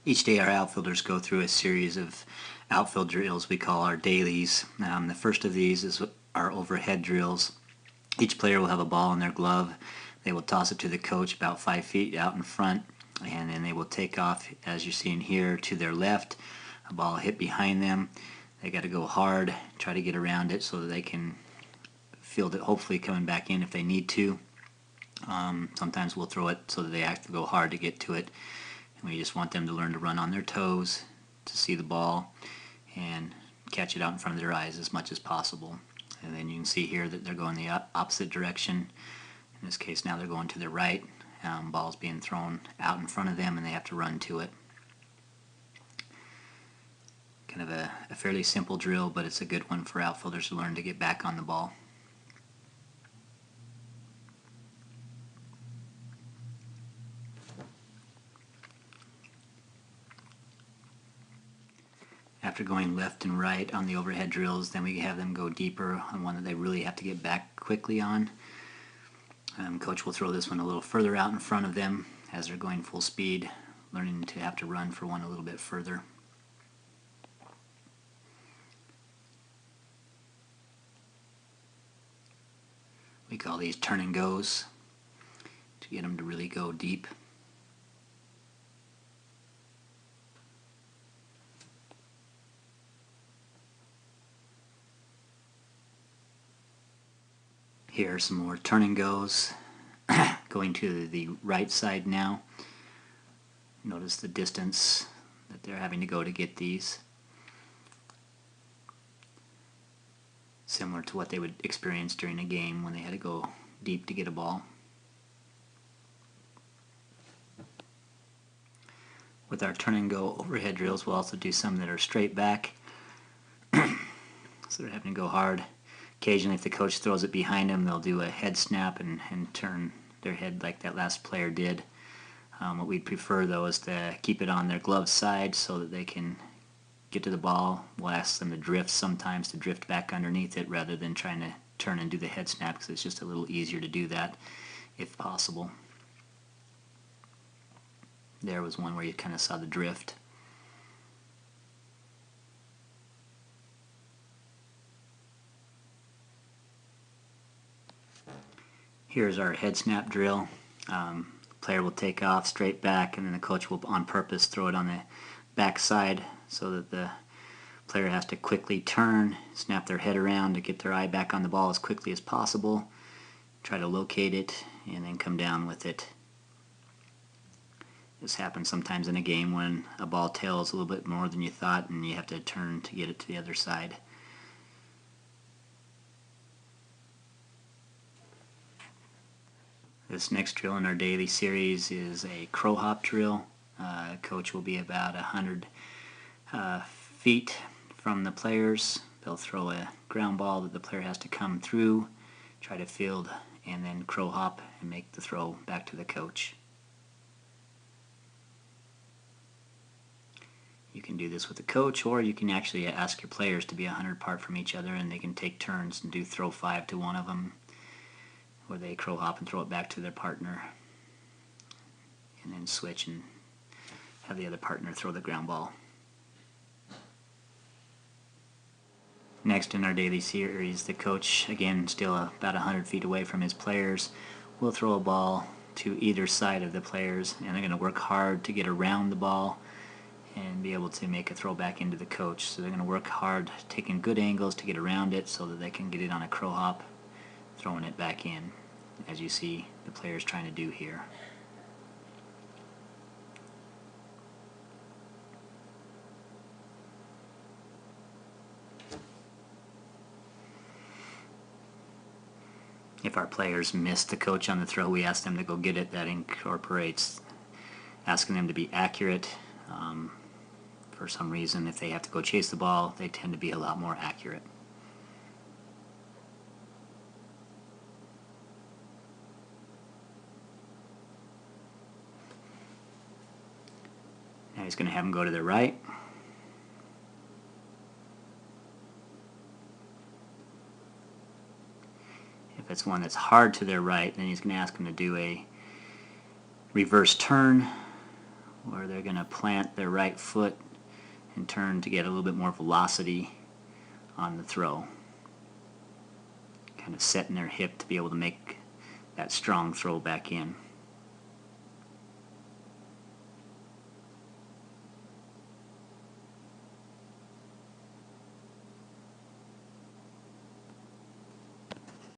Each day our outfielders go through a series of outfield drills we call our dailies. The first of these is our overhead drills. Each player will have a ball in their glove. They will toss it to the coach about 5 feet out in front, and then they will take off, as you're seeing here, to their left. A ball hit behind them. They got to go hard, try to get around it so that they can field it, hopefully coming back in if they need to. Sometimes we'll throw it so that they have to go hard to get to it. And we just want them to learn to run on their toes, to see the ball, and catch it out in front of their eyes as much as possible. And then you can see here that they're going the opposite direction. In this case now they're going to their right. Ball's being thrown out in front of them and they have to run to it. Kind of a fairly simple drill, but it's a good one for outfielders to learn to get back on the ball. After going left and right on the overhead drills, then we have them go deeper on one that they really have to get back quickly on. Coach will throw this one a little further out in front of them as they're going full speed, learning to have to run for one a little bit further. We call these turn and goes to get them to really go deep. Here are some more turn and goes. Going to the right side now. Notice the distance that they're having to go to get these. Similar to what they would experience during a game when they had to go deep to get a ball. With our turn and go overhead drills, we'll also do some that are straight back. So they're having to go hard. Occasionally, if the coach throws it behind them, they'll do a head snap and turn their head like that last player did. What we'd prefer, though, is to keep it on their glove side so that they can get to the ball. We'll ask them to drift sometimes, to drift back underneath it rather than trying to turn and do the head snap, because it's just a little easier to do that if possible. There was one where you kind of saw the drift. Here's our head snap drill. Player will take off straight back, and then the coach will on purpose throw it on the back side so that the player has to quickly turn, snap their head around to get their eye back on the ball as quickly as possible, try to locate it, and then come down with it. This happens sometimes in a game when a ball tails a little bit more than you thought and you have to turn to get it to the other side. This next drill in our daily series is a crow hop drill. Coach will be about 100 feet from the players. They'll throw a ground ball that the player has to come through, try to field, and then crow hop and make the throw back to the coach. You can do this with the coach, or you can actually ask your players to be 100 apart from each other, and they can take turns and do throw 5 to one of them, where they crow hop and throw it back to their partner, and then switch and have the other partner throw the ground ball. Next in our daily series, the coach, again still about 100 feet away from his players, will throw a ball to either side of the players, and they're going to work hard to get around the ball and be able to make a throw back into the coach. So they're going to work hard, taking good angles to get around it so that they can get it on a crow hop, throwing it back in, as you see the players trying to do here. If our players miss the coach on the throw, we ask them to go get it. That incorporates asking them to be accurate. For some reason, if they have to go chase the ball, they tend to be a lot more accurate. Now he's going to have them go to the right. If it's one that's hard to their right, then he's going to ask them to do a reverse turn where they're going to plant their right foot and turn to get a little bit more velocity on the throw. Kind of setting their hip to be able to make that strong throw back in.